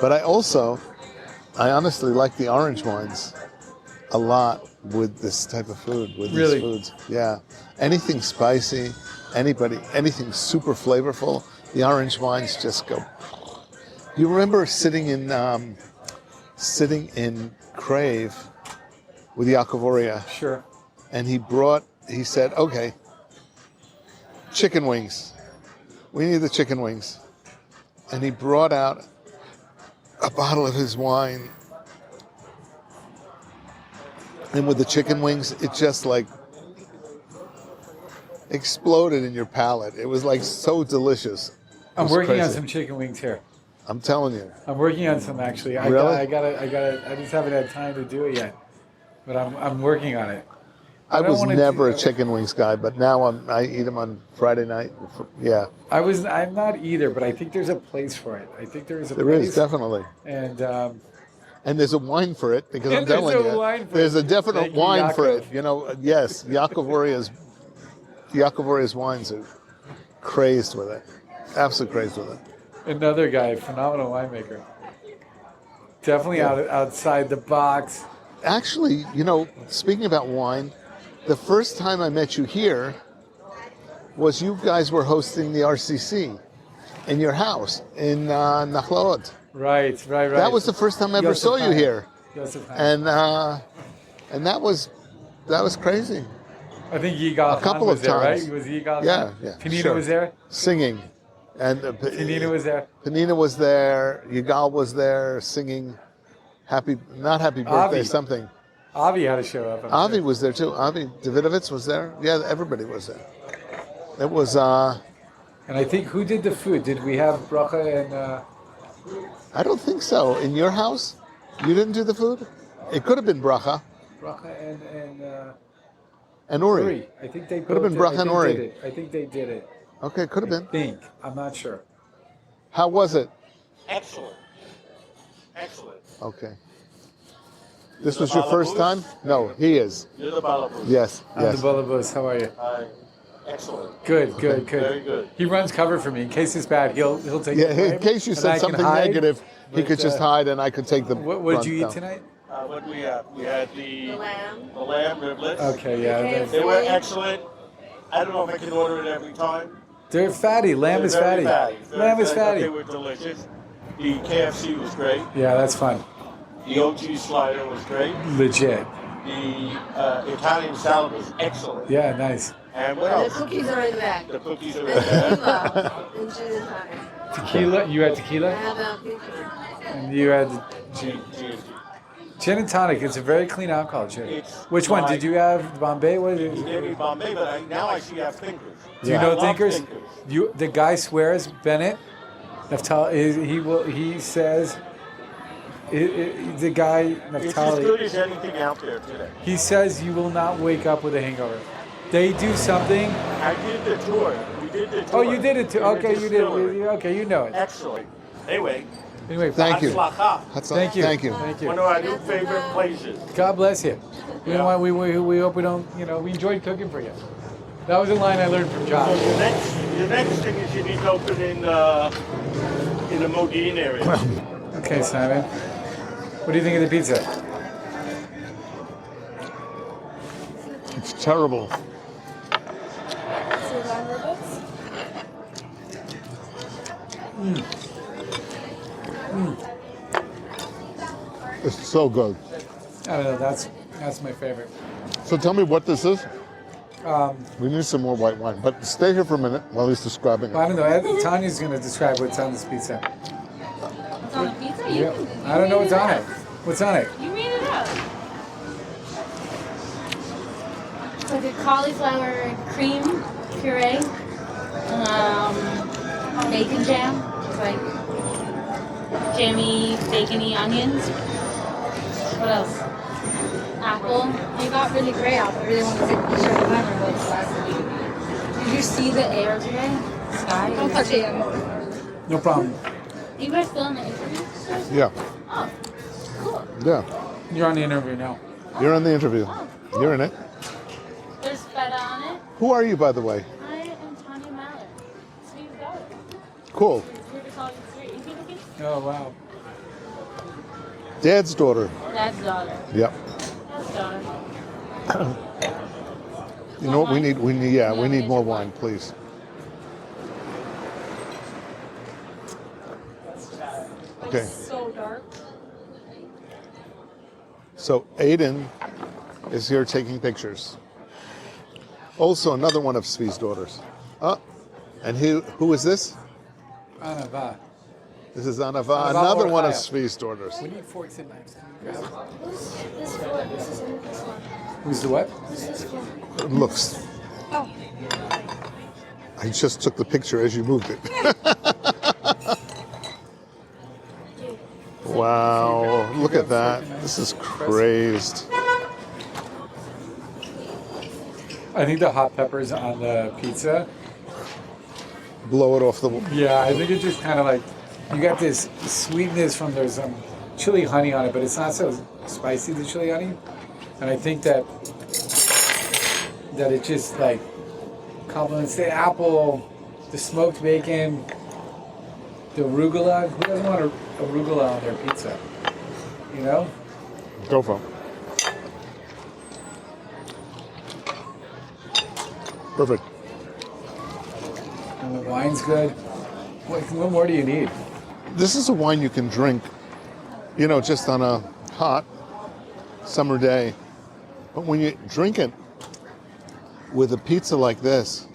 But I honestly like the orange wines a lot with this type of food, with these foods. Yeah. Anything spicy, anything super flavorful, the orange wines just go. You remember sitting in Crave with Yaakov Oria? Sure. And he said, okay, chicken wings. We need the chicken wings. And he brought out a bottle of his wine. And with the chicken wings, it just like exploded in your palate. It was like so delicious. I'm working on some chicken wings here. I'm telling you. I'm working on some actually. Really? I just haven't had time to do it yet. But I'm working on it. I was never a chicken wings guy, but now I eat them on Friday night. Yeah. I'm not either, but I think there's a place for it. I think there is a place. There is, definitely. And there's a wine for it, because I'm telling you, there's a definite wine for it. You know, yes, Yakovoria's wines are crazed with it. Absolutely crazed with it. Another guy, phenomenal winemaker. Definitely outside the box. Actually, you know, speaking about wine, the first time I met you here was you guys were hosting the RCC in your house in Nachlaot. Right. That was the first time I ever saw you here. And and that was crazy. I think Yigal A couple was of there, times. right? Was Yigal? Yeah. Panina sure. was there? Singing. And Panina was there. Panina was there. Yigal was there singing not happy birthday, Avi. something. Avi had to show up. Avi was there too. Avi Davidovitz was there. Yeah, everybody was there. It was And I think, who did the food? Did we have bracha and I don't think so. In your house? You didn't do the food? It could have been bracha. Bracha And Uri. I think they could have been bracha and Uri. I think they did it. Okay, could have been. I'm not sure. How was it? Excellent. Okay. This was your first time? No, he is. You're the balabus. Yes. I'm the Balabus. How are you? Excellent. Good. Very good. He runs cover for me in case it's bad. He'll take. Yeah, the blame, in case you and said I can something hide, negative, he but, could just hide and I could take the What did you eat brunt down. tonight? What did we have? We had the Lamb. lamb riblets. Okay, yeah. They were excellent. I don't know if I can order it every time. They're fatty. Lamb is They're very fatty. Very Lamb is but fatty. They were delicious. The KFC was great. Yeah, that's fun. The OG slider was great. Legit. The Italian salad was excellent. Yeah, nice. And what The else? cookies are in the back. The cookies are in there. And gin and tonic. Tequila. You had I tequila, have a and you had G- gin and tonic. It's a very clean alcohol, gin. It's Which one my- did you have? Bombay? What is He it? gave me Bombay, but now I see you have thinkers. Do you I know love thinkers? The guy swears, Bennett. He says. The guy It's as Naftali. good as anything out there today. He says you will not wake up with a hangover. They do something. I did the tour. We did the tour. Oh, you did it too. In the Okay, you did. distillery. Okay, you know it. Excellent. Anyway, Thank you. Hatzlacha. Thank you. Thank you. Thank One you. of our new favorite places. God bless you. You know Yeah. what? We hope we don't. You know, we enjoyed cooking for you. That was a line I learned from So Josh. your next thing is you need to open in the Modine area. Okay, Simon. What do you think of the pizza? It's terrible. It's so good. I don't know. That's my favorite. So tell me what this is. Um, We need some more white wine, but stay here for a minute while he's describing I it. don't know. Tanya's going to describe what's on this pizza. It's on the pizza? Yeah. I don't know what's on it. What's on it? You made it up. It's like a cauliflower cream puree, bacon jam, it's like jammy, bacony onions. What else? Apple. You got really great apple. I really want to take a picture of the camera, but did you see the air today? Sky. Don't touch it. No problem. You guys still in the interview? Yeah, Oh, cool. yeah. You're on the interview now. You're in the interview. You're in it. There's feta on it. Who are you, by the way? I am Tanya Maller. Sweet daughter. Cool. It's weird to call you sweet. Oh wow. Dad's daughter. Dad's daughter. Yep. Dad's daughter. You know what we need? We need more wine, please. Okay. So dark. So Aiden is here taking pictures. Also another one of Tzvi's daughters. Oh, and who is this? Anava. This is Anava, Anava another one of Orchaya. Svi's daughters. We need forks and knives. Can you grab them? This floor. This is in this one. Who's the what? This floor. It looks. Oh. I just took the picture as you moved it. Wow, look at that. This is crazed. I think the hot peppers on the pizza. Blow it off the. Yeah, I think it just kind of like you got this sweetness from there's some chili honey on it, but it's not so spicy, the chili honey. And I think that it just like complements the apple, the smoked bacon, the arugula. Who doesn't want arugula on their pizza? You know? Go for it. Perfect. And the wine's good. What more do you need? This is a wine you can drink, just on a hot summer day. But when you drink it with a pizza like this,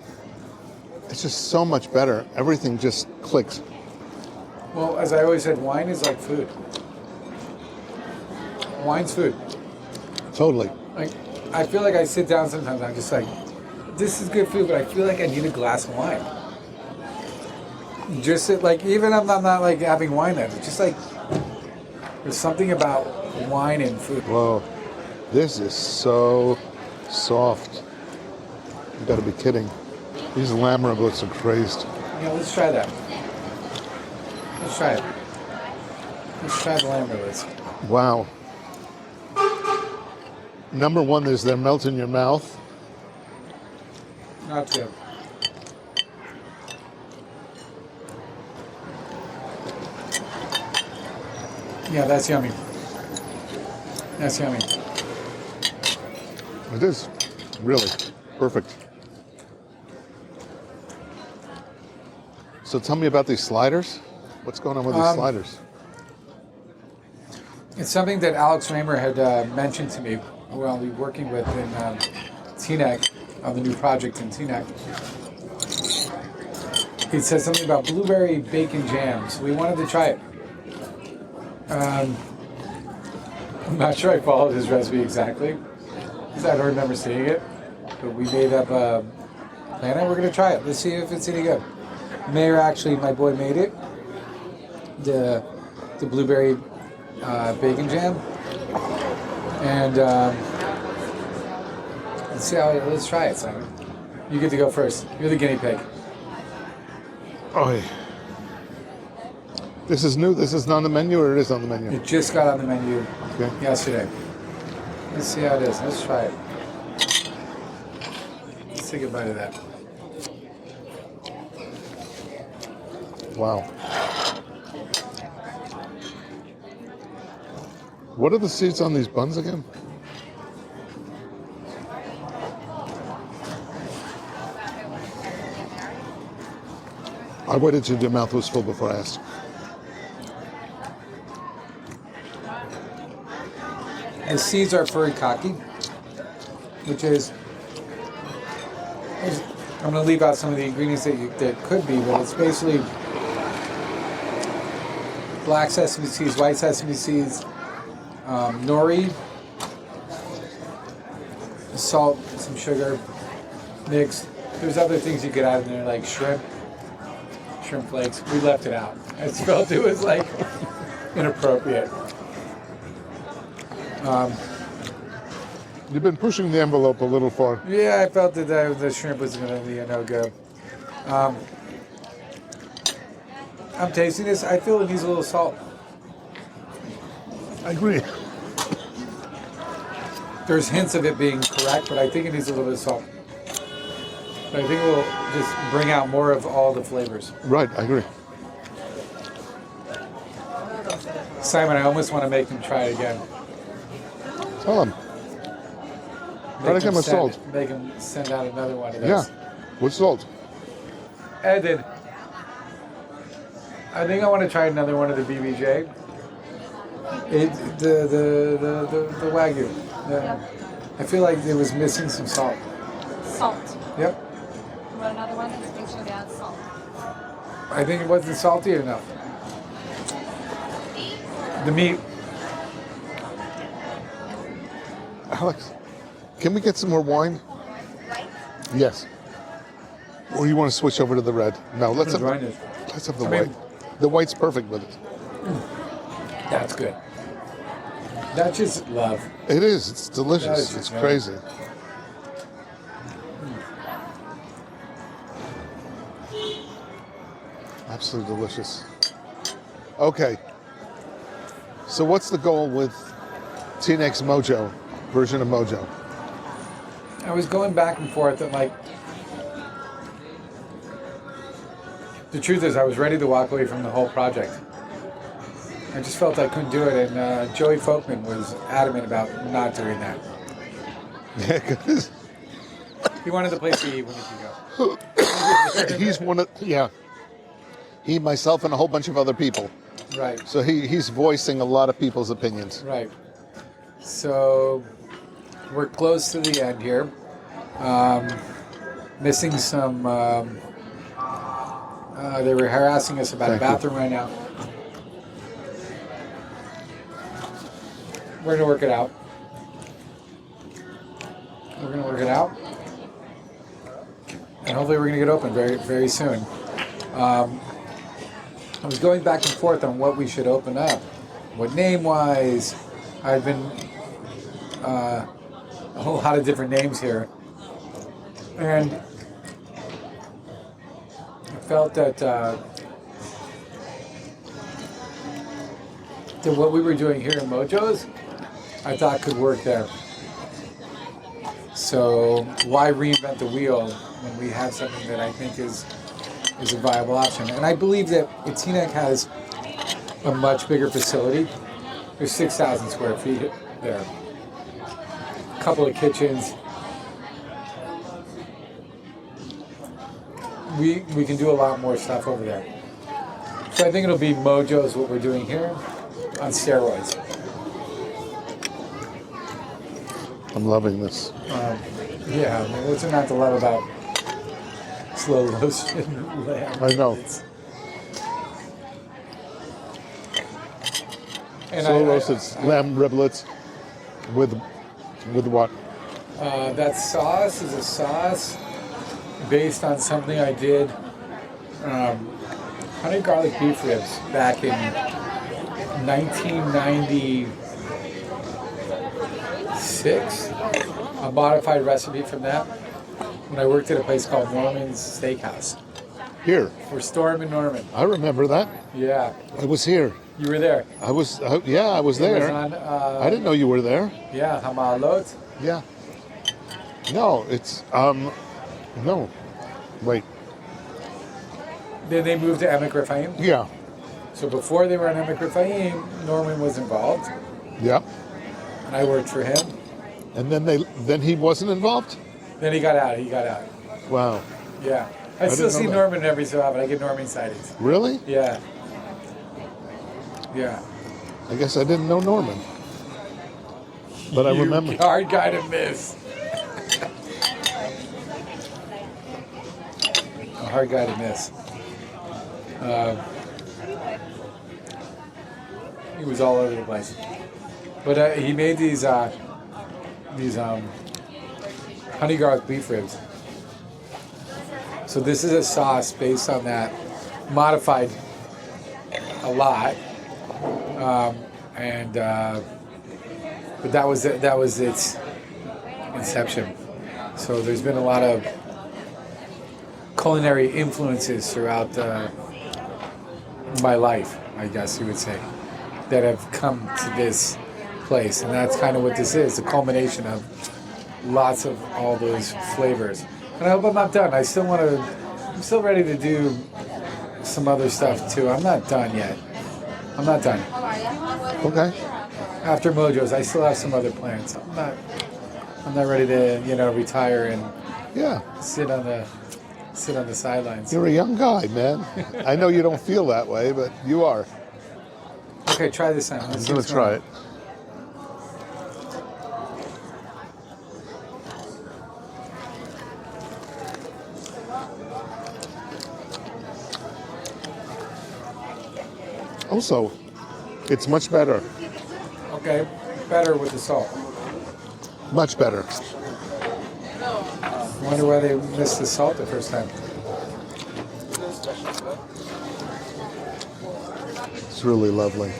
it's just so much better. Everything just clicks. Well, as I always said, wine is like food. Wine's food. Totally. Like, I feel like I sit down sometimes, I'm just like, this is good food, but I feel like I need a glass of wine. Just like, even if I'm not like having wine then, it's just like, there's something about wine and food. Whoa, this is so soft. You gotta be kidding. These lamb riblets are crazed. Yeah, let's try that. Let's try it. Let's try the lamb riblets. Wow. Number one is they melt in your mouth. Not good. Yeah, that's yummy. That's yummy. It is really perfect. So tell me about these sliders. What's going on with these sliders? It's something that Alex Raymer had mentioned to me while we were working with in Teaneck, on the new project in Teaneck. He said something about blueberry bacon jams. We wanted to try it. I'm not sure I followed his recipe exactly, because I don't remember seeing it. But we made up a plan and we're going to try it. Let's see if it's any good. Mayor, actually, my boy made it. The blueberry bacon jam. And let's try it, Simon. You get to go first. You're the guinea pig. Oh, yeah. This is new. This is not on the menu, or it is on the menu? It just got on the menu Okay. yesterday. Let's see how it is. Let's try it. Let's take a bite of that. Wow. What are the seeds on these buns again? I waited till your mouth was full before I asked. The seeds are furikake, which is, I'm going to leave out some of the ingredients that could be, but it's basically black sesame seeds, white sesame seeds, nori, salt, some sugar, mixed. There's other things you could add in there like shrimp flakes. We left it out. I just felt it was like inappropriate. You've been pushing the envelope a little far. Yeah, I felt that the shrimp was going to be a no-go. I'm tasting this. I feel it needs a little salt. I agree. There's hints of it being correct, but I think it needs a little bit of salt. But I think it will just bring out more of all the flavors. Right, I agree. Simon, I almost want to make them try it again. Tell them. Try to get my salt. Make them send out another one of those. Yeah, with salt. Ed, I think I want to try another one of the BBJ. The Wagyu. I feel like it was missing some salt. Salt. Yep. Want another one? I think should add salt. I think it wasn't salty enough. The meat. Alex, can we get some more wine? Yes. Or you want to switch over to the red? No, let's have the I mean- white. The white's perfect with it. That's good. That's just love. It is. It's delicious. That is It's just crazy. Absolutely delicious. Okay. So what's the goal with T-Nex Mojo, version of Mojo? I was going back and forth and like, the truth is I was ready to walk away from the whole project. I just felt I couldn't do it, and Joey Folkman was adamant about not doing that. Yeah, because He wanted the place to eat when he could go. he's one of, yeah. He, myself, and a whole bunch of other people. Right, So he's voicing a lot of people's opinions. right. So we're close to the end here. Missing some. They were harassing us about a Thank you. bathroom right now. We're gonna work it out. We're gonna work it out, and hopefully we're gonna get open very, very soon. I was going back and forth on what we should open up, what name-wise. I've been a whole lot of different names here, and I felt that what we were doing here in Mojo's, I thought could work there. So why reinvent the wheel when we have something that I think is a viable option? And I believe that Etinek has a much bigger facility. There's 6,000 square feet there. A couple of kitchens. We can do a lot more stuff over there. So I think it'll be Mojo's what we're doing here on steroids. I'm loving this. Yeah, I mean, what's there not to love about slow roasted lamb? I know. And Slow roasted lamb riblets with what? That sauce is a sauce based on something I did, honey garlic beef ribs back in 1996. A modified recipe from that when I worked at a place called Norman's Steakhouse. Here. For Storm and Norman. I remember that. Yeah, I was here. you were there. I was there. It was on, I didn't know you were there. Yeah, Hamalot. Yeah. No, it's no. Wait. Then they moved to Emek Rephaim. Yeah. So before they were on Emek Rephaim, Norman was involved, Yeah. and I worked for him. And then he wasn't involved? Then he got out. Wow. Yeah. I didn't still know see that. Norman every so often. I get Norman sightings. Really? Yeah. Yeah. I guess I didn't know Norman. But I remember. Hard guy to miss. A hard guy to miss. He was all over the place. But he made these honey garlic beef ribs. So this is a sauce based on that, modified a lot, but that was its inception. So there's been a lot of culinary influences throughout my life, I guess you would say, that have come to this place, and that's kind of what this is, a culmination of lots of all those flavors. And I hope I'm not done. I'm still ready to do some other stuff too. I'm not done yet. I'm not done. Okay. After Mojo's, I still have some other plans. I'm not ready to, retire and Yeah. sit on the sidelines. You're a young guy, man. I know you don't feel that way, but you are. Okay, try this on. I'm going to try it. Also, it's much better. Okay, better with the salt. Much better. I wonder why they missed the salt the first time. It's really lovely.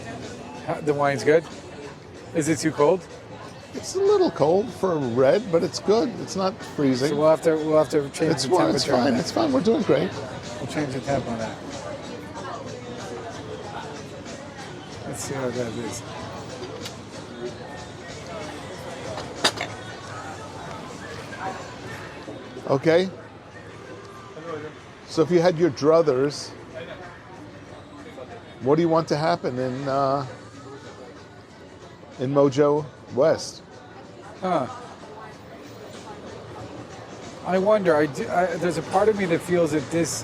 The wine's good? Is it too cold? It's a little cold for red, but it's good. It's not freezing. So we'll have to change It's the fine. temperature. It's on fine. that. It's fine. We're doing great. We'll change the temp on that. Let's see how that is. Okay. So if you had your druthers, what do you want to happen in Mojo West? Huh. I wonder. There's a part of me that feels that this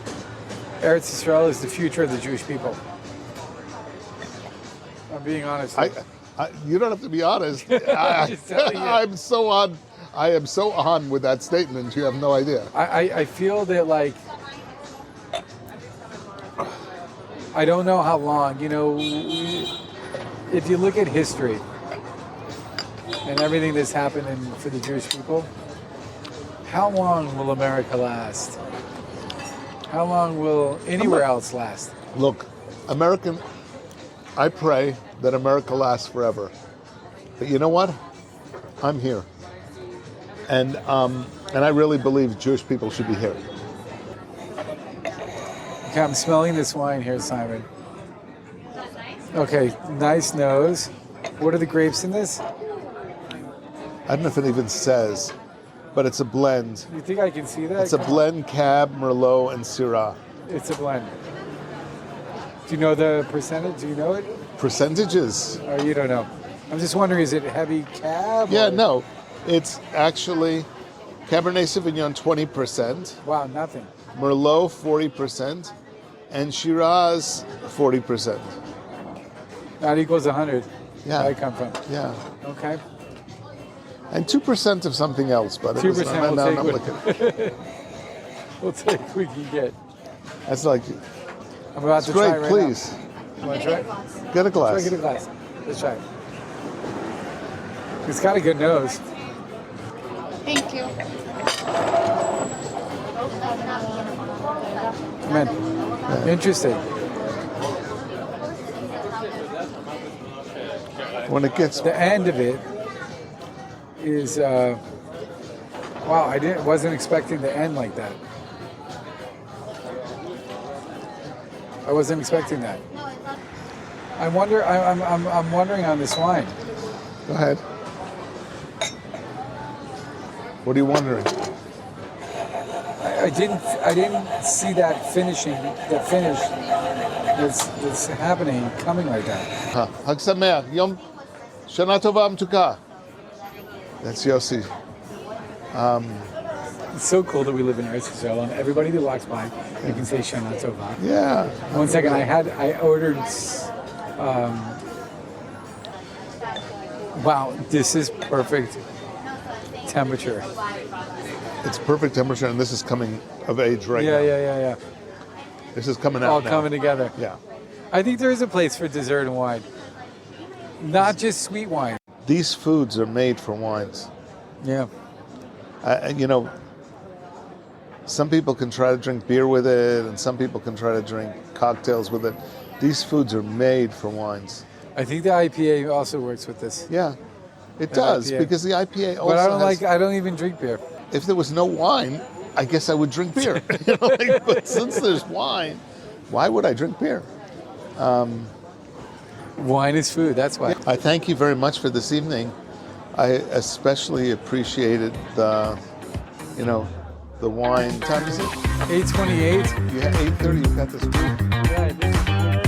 Eretz Yisrael is the future of the Jewish people. I'm being honest. You don't have to be honest. Just telling you. I am so on with that statement. You have no idea. I feel that, like, I don't know how long, if you look at history and everything that's happened for the Jewish people, how long will America last? How long will anywhere else last? Look, I pray that America lasts forever. But you know what? I'm here. And I really believe Jewish people should be here. Okay, I'm smelling this wine here, Simon. Okay, nice nose. What are the grapes in this? I don't know if it even says, but it's a blend. You think I can see that? It's a blend Cab, Merlot, and Syrah. It's a blend. Do you know the percentage? Do you know it? Percentages? Or you don't know? I'm just wondering, is it heavy cab? Yeah, or- no. It's actually Cabernet Sauvignon 20%, Wow, nothing. Merlot 40%, and Shiraz 40%. That equals 100. Yeah. Where I come from. Yeah. Okay. And 2% of something else, but it 2% was we'll not take looking. We'll take what we can get. That's like, I'm about it's to great, try right please. now. You want to try? Get a glass. Try, get a glass. Let's try it. It's got a good nose. Thank you. Come in. Interesting. When it gets, The end of it is, wow, wasn't expecting the end like that. I wasn't expecting that. I'm wondering on this wine. go ahead. What are you wondering? I didn't see that finish that's happening coming like that. Hag Sameach, Yom Shana Tova Amtuka. That's Yossi. It's so cool that we live in Eretz Yisrael, and everybody that walks by, you can say Shana Tova. Yeah. 1 second, I ordered. Wow, this is perfect temperature. It's perfect temperature, and this is coming of age right Yeah, now. yeah. This is coming out All now. coming together. Yeah. I think there is a place for dessert and wine, not just sweet wine. These foods are made for wines. Yeah. Some people can try to drink beer with it, and some people can try to drink cocktails with it. These foods are made for wines. I think the IPA also works with this. Yeah, it The does, IPA. because the IPA also But I don't even drink beer. if there was no wine, I guess I would drink beer. But since there's wine, why would I drink beer? Wine is food, that's why. I thank you very much for this evening. I especially appreciated the wine. What time is it? 8:28. You had 8:30. You've got this group. Yeah, I did.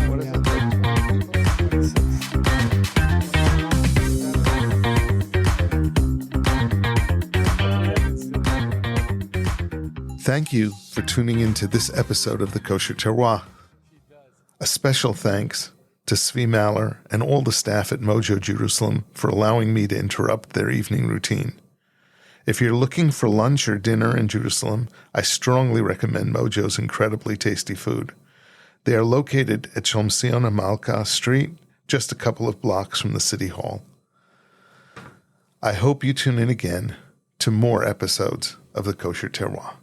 What is it? Like 20 people? Thank you for tuning into this episode of the Kosher Terroir. A special thanks to Tzvi Maller and all the staff at Mojo Jerusalem for allowing me to interrupt their evening routine. If you're looking for lunch or dinner in Jerusalem, I strongly recommend Mojo's incredibly tasty food. They are located at Shomsion Amalka Street, just a couple of blocks from the City Hall. I hope you tune in again to more episodes of the Kosher Terroir.